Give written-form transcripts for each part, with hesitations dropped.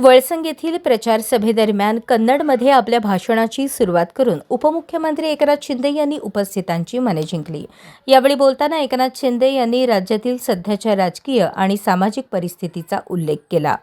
वळसंग येथील प्रचार सभेदरम्यान कन्नडमध्ये आपल्या भाषणाची सुरुवात करून उपमुख्यमंत्री एकनाथ शिंदे यांनी उपस्थितांची मने जिंकली। यावेळी बोलताना एकनाथ शिंदे यांनी राज्यातील सध्याच्या राजकीय आणि सामाजिक परिस्थितीचा उल्लेख केला।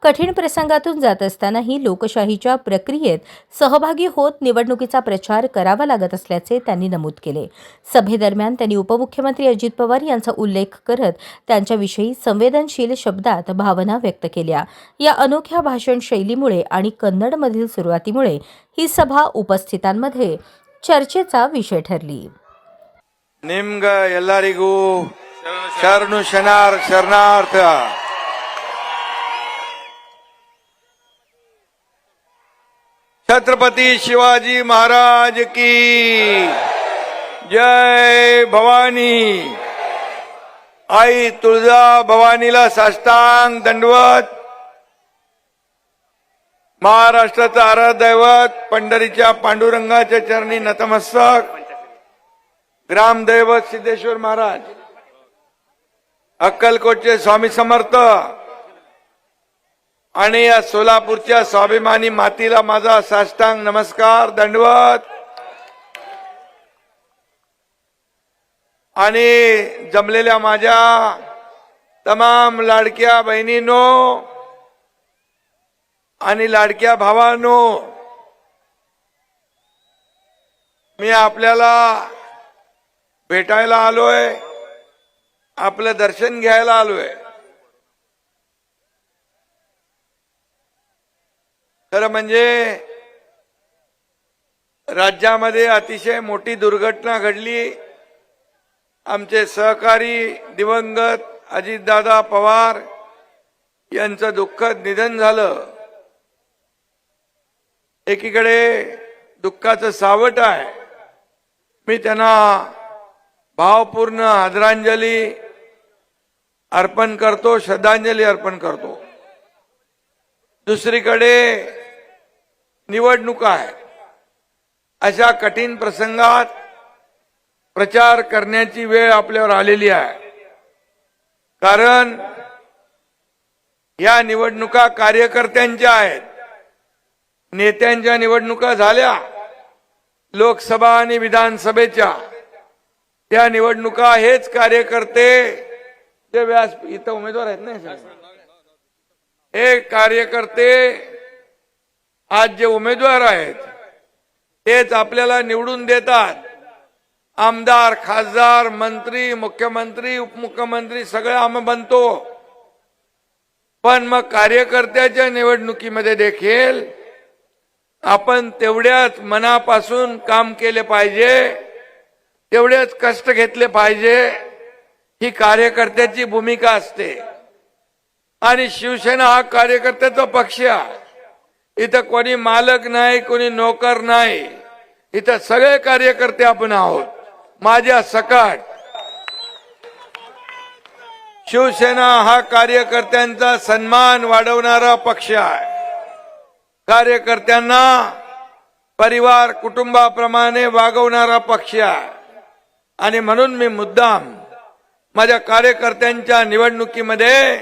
कठीण प्रसंगातून जात असतानाही लोकशाहीच्या प्रक्रियेत सहभागी होत निवडणुकीचा प्रचार करावा लागत असल्याचे त्यांनी नमूद केले। सभेदरम्यान त्यांनी उपमुख्यमंत्री अजित पवार यांचा उल्लेख करत त्यांच्याविषयी संवेदनशील शब्दात भावना व्यक्त केल्या। या अनोख्या भाषण शैलीमुळे आणि कन्नडमधील सुरुवातीमुळे ही सभा उपस्थितांमध्ये चर्चेचा विषय ठरली। निम्ग ಎಲ್ಲರಿಗೂ ಶರಣು ಶರಣಾರ್ಥ। छत्रपति शिवाजी महाराज की जय। भवानी आई तुळजा भवानीला साष्टांग दंडवत। महाराष्ट्राचं आराध्य दैवत पंढरीच्या पांडुरंगाच्या चरणी नतमस्तक। ग्रामदैवत सिद्धेश्वर महाराज, अक्कलकोटचे स्वामी समर्थ आणि या सोलापूरच्या स्वाभिमानी मातीला माझा साष्टांग नमस्कार दंडवत। आणि जमलेल्या माझ्या तमाम लाडक्या बहिणींनो आणि लाडक्या भावांनो, मी आपल्याला भेटायला आलोय, आपलं दर्शन घ्यायला आलोय। खरं म्हणजे राज्यामध्ये अतिशय मोठी दुर्घटना घडली। आमचे सहकारी दिवंगत अजितदादा पवार यांचं दुःखद निधन झालं। एकीकडे दुःखाचं सावट आहे, मी त्यांना भावपूर्ण आदरांजली अर्पण करतो, श्रद्धांजली अर्पण करतो। दुसरीकडे निवडणूक आहे, अशा कठीण प्रसंगात प्रचार करण्याची वेळ आपल्यावर आलेली आहे। कारण या निवडणुका कार्यकर्त्यांच्या आहेत, नेत्यांच्या निवडणुका झाल्या लोकसभा आणि विधानसभेच्या। त्या निवडणुका हेच कार्यकर्ते जे इथं उमेदवार आहेत ना, हे कार्यकर्ते आज जे उमेदवार आहेत तेच आपल्याला निवडून देतात। आमदार, खासदार, मंत्री, मुख्यमंत्री, उपमुख्यमंत्री सगळे आम्ही बनतो। पण मग कार्यकर्त्याच्या निवडणुकीमध्ये देखील आपण तेवढ्याच मनापासून काम केले पाहिजे, तेवढेच कष्ट घेतले पाहिजे। ही कार्यकर्त्याची भूमिका असते। आणि शिवसेना हा कार्यकर्त्याचा पक्ष आहे। इथं कोणी मालक नाही, कोणी नोकर नाही, इथं सगळे कार्यकर्ते आपण आहोत। माझ्या सकट शिवसेना हा कार्यकर्त्यांचा सन्मान वाढवणारा पक्ष आहे। कार्यकर्त्यांना परिवार कुटुंबाप्रमाणे वागवणारा पक्ष आहे। आणि म्हणून मी मुद्दाम माझ्या कार्यकर्त्यांच्या निवडणुकीमध्ये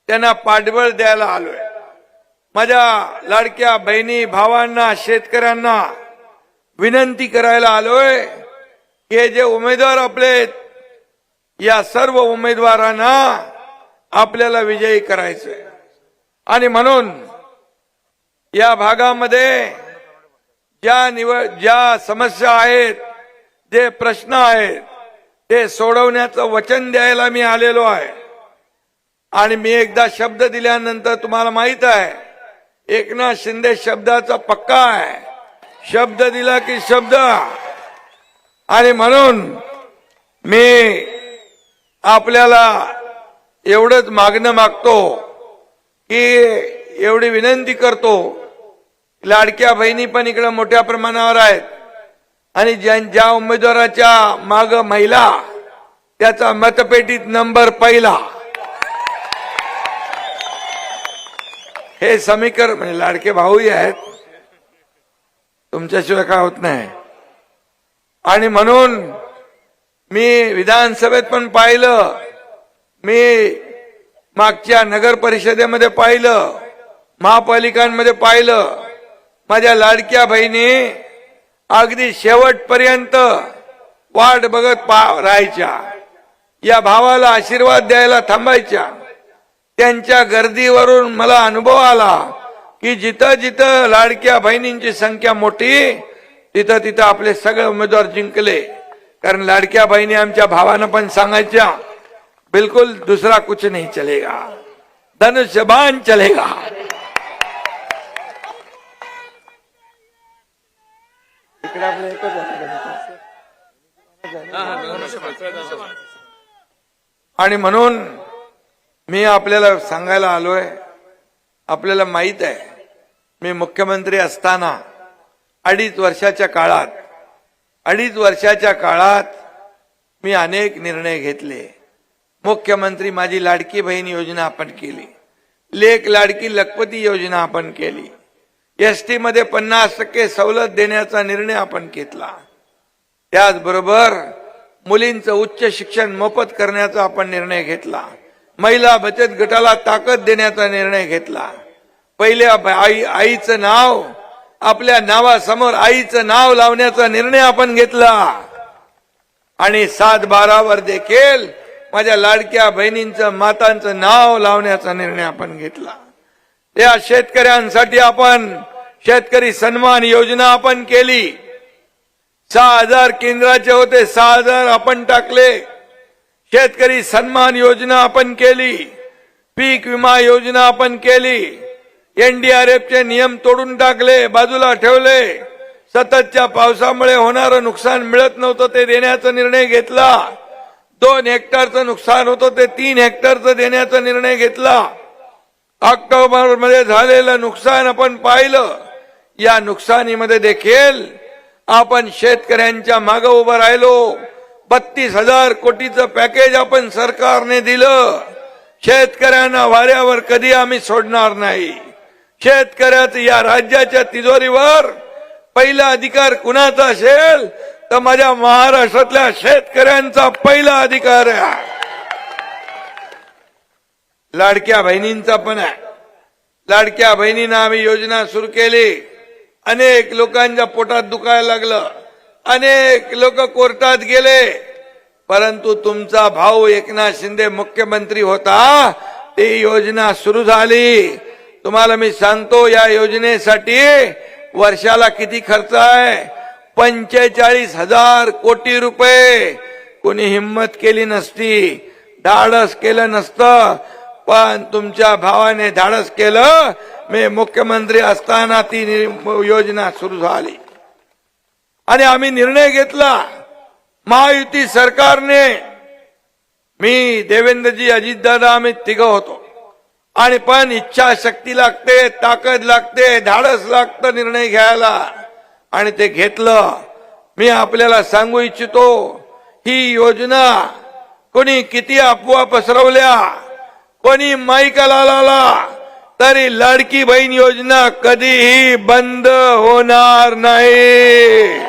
त्यांना पाठबळ द्यायला आलोय। माझ्या लाडक्या बहिणी भावांना, शेतकऱ्यांना विनंती करायला आलोय की जे उमेदवार आपले, या सर्व उमेदवारांना आपल्याला विजयी करायचंय। आणि म्हणून या भागामध्ये ज्या समस्या आहेत, जे प्रश्न आहेत, ते सोडवण्याचं वचन द्यायला मी आलेलो आहे। आणि मी एकदा शब्द दिल्यानंतर तुम्हाला माहित आहे, एकनाथ शिंदे शब्दाचा पक्का आहे। शब्द दिला की शब्द। आणि म्हणून मी आपल्याला एवढंच मागणं मागतो की एवढी विनंती करतो, लाडक्या बहिणी पण इकडे मोठ्या प्रमाणावर आहेत। आणि ज्या उमेदवाराच्या माग महिला, त्याचा मतपेटीत नंबर पहिला। हे समीकरण म्हणजे लाडके भाऊही आहेत, तुमच्याशिवाय काय होत नाही। आणि म्हणून मी विधानसभेत पण पाहिलं, मी मागच्या नगर परिषदेमध्ये पाहिलं महापालिकांमध्ये पाहिलं, माझ्या लाडक्या बहिणी अगदी शेवटपर्यंत वाट बघत राहायच्या, या भावाला आशीर्वाद द्यायला थांबायच्या. त्यांच्या गर्दीवरून मला अनुभव आला की जिथं जिथं लाडक्या बहिणींची संख्या मोठी तिथं तिथं आपले सगळे उमेदवार जिंकले. कारण लाडक्या बहिणी आमच्या भावानं पण सांगायच्या, बिलकुल दुसरा कुछ नहीं चलेगा, धनुष्यबाण चलेगा. आणि म्हणून मी आपल्याला सांगायला आलोय, आपल्याला माहित आहे मी मुख्यमंत्री असताना 2.5 वर्षाच्या काळात मी अनेक निर्णय घेतले. मुख्यमंत्री माझी लाडकी बहीण योजना आपण केली, लेक लाडकी लखपती योजना आपण केली, एसटी मध्ये 50% सवलत देण्याचा निर्णय आपण घेतला. त्याचबरोबर मुलींचं उच्च शिक्षण मोफत करण्याचा आपण निर्णय घेतला. महिला बचत गटाला ताकद देण्याचा निर्णय घेतला. पहिल्या आईचं नाव, आपल्या नावासमोर आईचं नाव लावण्याचा निर्णय आपण घेतला. आणि 7/12 देखील माझ्या लाडक्या बहिणींचं, मातांचं नाव लावण्याचा निर्णय आपण घेतला. या शेतकऱ्यांसाठी आपण शेतकरी सन्मान योजना आपण केली. 6,000 केंद्राचे होते, 6,000 आपण टाकले. शेतकरी सन्मान योजना आपण केली. पीक विमा योजना आपण केली. एनडीआरएफचे नियम तोडून टाकले, बाजूला ठेवले. सततच्या पावसामुळे होणारं नुकसान मिळत नव्हतं ते देण्याचा निर्णय घेतला. 2 हेक्टरचं नुकसान होतं ते 3 हेक्टरचं देण्याचा निर्णय घेतला. ऑक्टोबर मध्ये झालेलं नुकसान आपण पाहिलं. या नुकसानीमध्ये देखील आपण शेतकऱ्यांच्या मागे उभं राहिलो. 32,000 कोटीचं पॅकेज आपण सरकारने दिलं. शेतकऱ्यांना वाऱ्यावर कधी आम्ही सोडणार नाही. शेतकऱ्याचं या राज्याच्या तिजोरीवर पहिला अधिकार कुणाचा असेल तर माझ्या महाराष्ट्रातल्या शेतकऱ्यांचा पहिला अधिकार आहे. लाडक्या बहिणींचा पण आहे. लाडक्या बहिणींना आम्ही योजना सुरू केली. अनेक लोकांच्या पोटात दुखायला लागलं, अनेक लोक कोर्टात गेले, परंतु तुमचा भाऊ एकनाथ शिंदे मुख्यमंत्री होता, ती योजना सुरू झाली. तुम्हाला मी सांगतो, या योजनेसाठी वर्षाला किती खर्च आहे? 45,000 कोटी रुपये. कोणी हिम्मत केली नसती, धाडस केलं नसतं, पण तुमच्या भावाने धाडस केलं. मी मुख्यमंत्री असताना ती योजना सुरू झाली आणि आम्ही निर्णय घेतला. महायुती सरकारने, मी, देवेंद्रजी, अजितदादा, आम्ही तिघं होतो. आणि पण इच्छाशक्ती लागते, ताकद लागते, धाडस लागतं निर्णय घ्यायला, आणि ते घेतलं. मी आपल्याला सांगू इच्छितो, ही योजना कोणी किती अफवा पसरवल्या, कोणी माईकाला लावला, तरी लाडकी बहीण योजना कधीही बंद होणार नाही.